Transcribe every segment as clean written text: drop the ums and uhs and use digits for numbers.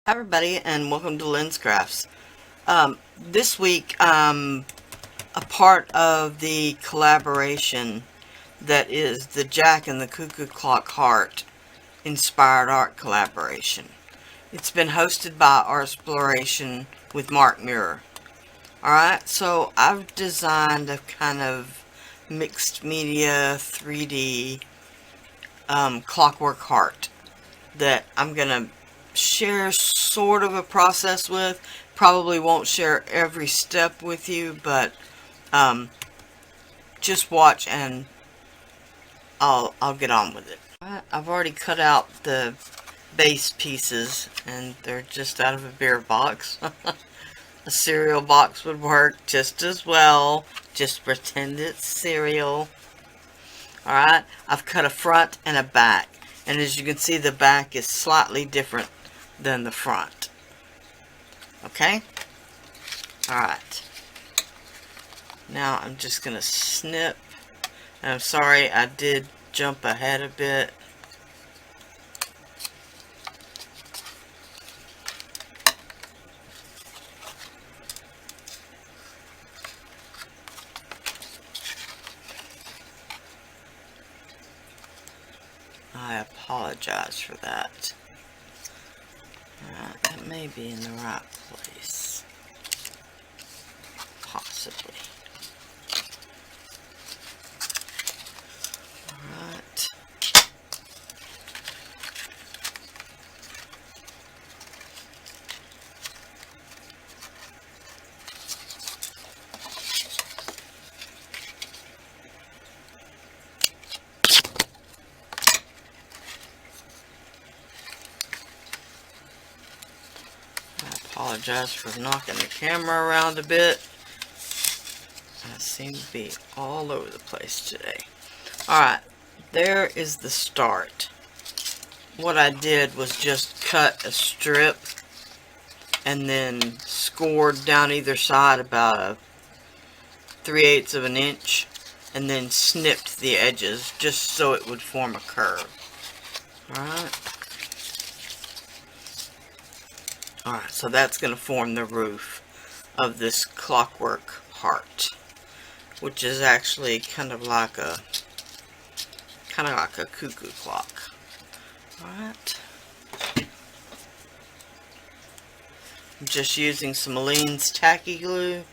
Hi everybody, and welcome to LynzCraftz. This week a part of the collaboration that is the Jack and the Cuckoo Clock Heart inspired art collaboration. It's been hosted by Artsplorationswithmarkmuir. Alright, so I've designed a kind of mixed media 3D clockwork heart that I'm gonna share sort of a process with. Probably won't share every step with you, but just watch and I'll get on with it. I've already cut out the base pieces and they're just out of a beer box. A cereal box would work just as well. Just pretend it's cereal. Alright, I've cut a front and a back, and as you can see, the back is slightly different than the front. Okay? Alright. Now I'm just going to snip. And I'm sorry I did jump ahead a bit. I apologize for that. That may be in the right place. Possibly. Alright. Apologize for knocking the camera around a bit. I seem to be all over the place today. Alright, there is the start. What I did was just cut a strip and then scored down either side about a 3/8 of an inch and then snipped the edges just so it would form a curve. Alright, so that's going to form the roof of this clockwork heart, which is actually kind of like a cuckoo clock. Alright. I'm just using some Lynz's tacky glue.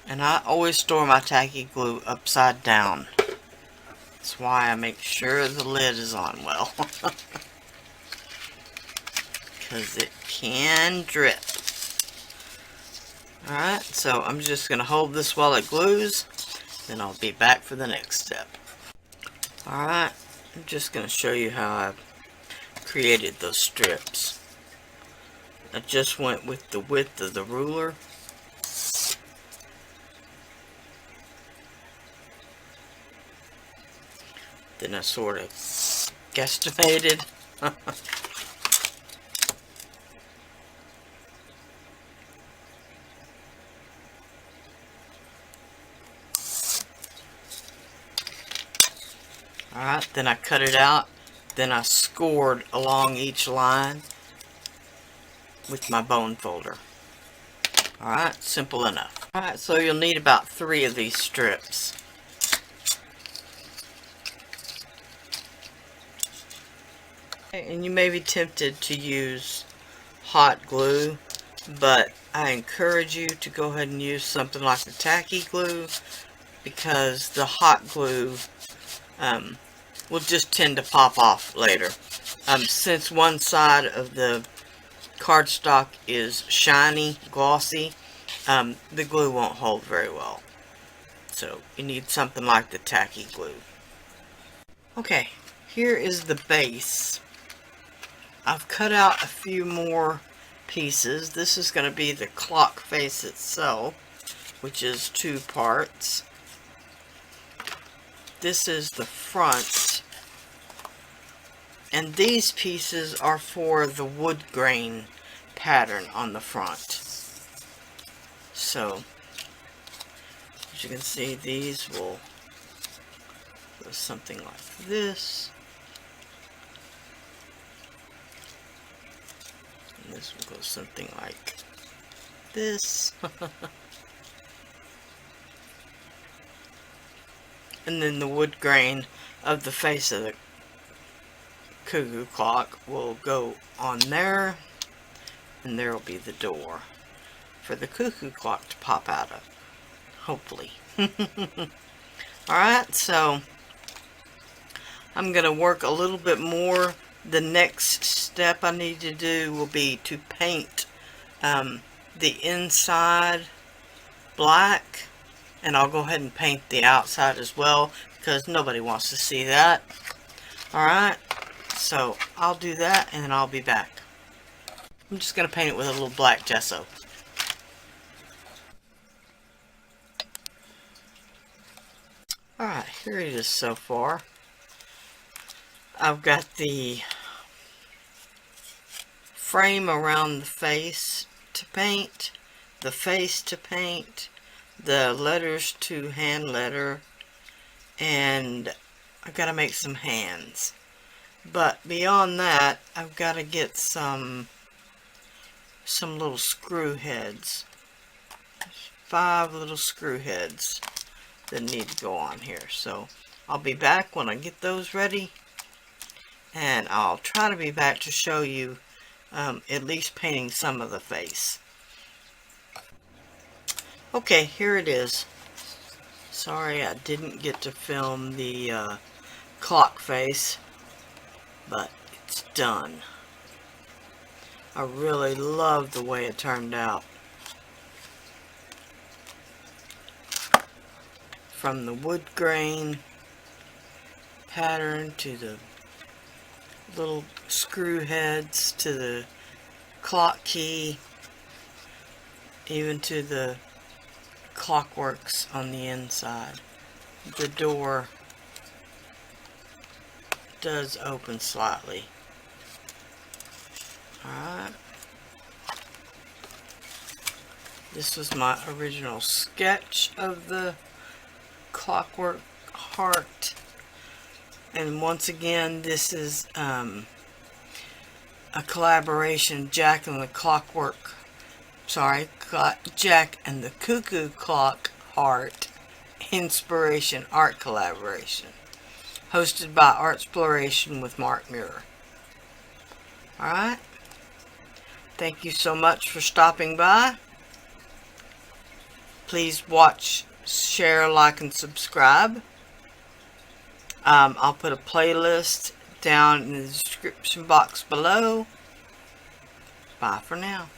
And I always store my tacky glue upside down. That's why I make sure the lid is on well. Because it can drip. Alright, so I'm just going to hold this while it glues. Then I'll be back for the next step. Alright, I'm just going to show you how I created those strips. I just went with the width of the ruler. Then I sort of guesstimated. Alright, then I cut it out. Then I scored along each line with my bone folder. Alright, simple enough. Alright, so you'll need about 3 of these strips. And you may be tempted to use hot glue, but I encourage you to go ahead and use something like the tacky glue, because the hot glue will just tend to pop off later. Since one side of the cardstock is shiny, glossy, the glue won't hold very well. So you need something like the tacky glue. Okay, here is the base. I've cut out a few more pieces. This is going to be the clock face itself, which is 2 parts. This is the front And these pieces are for the wood grain pattern on the front. So, as you can see, these will go something like this. And this will go something like this. And then the wood grain of the face of the cuckoo clock will go on there, and there will be the door for the cuckoo clock to pop out of, hopefully. Alright, so I'm going to work a little bit more. The next step I need to do will be to paint the inside black, and I'll go ahead and paint the outside as well, because nobody wants to see that. Alright, so I'll do that and then I'll be back. I'm just going to paint it with a little black gesso. Alright, here it is so far. I've got the frame around the face to paint, the face to paint, the letters to hand letter, and I've got to make some hands. But beyond that, I've got to get some little screw heads. 5 little screw heads that need to go on here. So I'll be back when I get those ready, and I'll try to be back to show you at least painting some of the face. Okay, here it is. Sorry I didn't get to film the clock face, but it's done. I really love the way it turned out. From the wood grain pattern to the little screw heads to the clock key, even to the clockworks on the inside. The door does open slightly. Alright. This was my original sketch of the clockwork heart. And once again, this is a collaboration, Jack and the Cuckoo Clock Heart Inspiration Art Collaboration, hosted by Artsplorationswithmarkmuir. Alright, thank you so much for stopping by. Please watch, share, like, and subscribe. I'll put a playlist down in the description box below. Bye for now.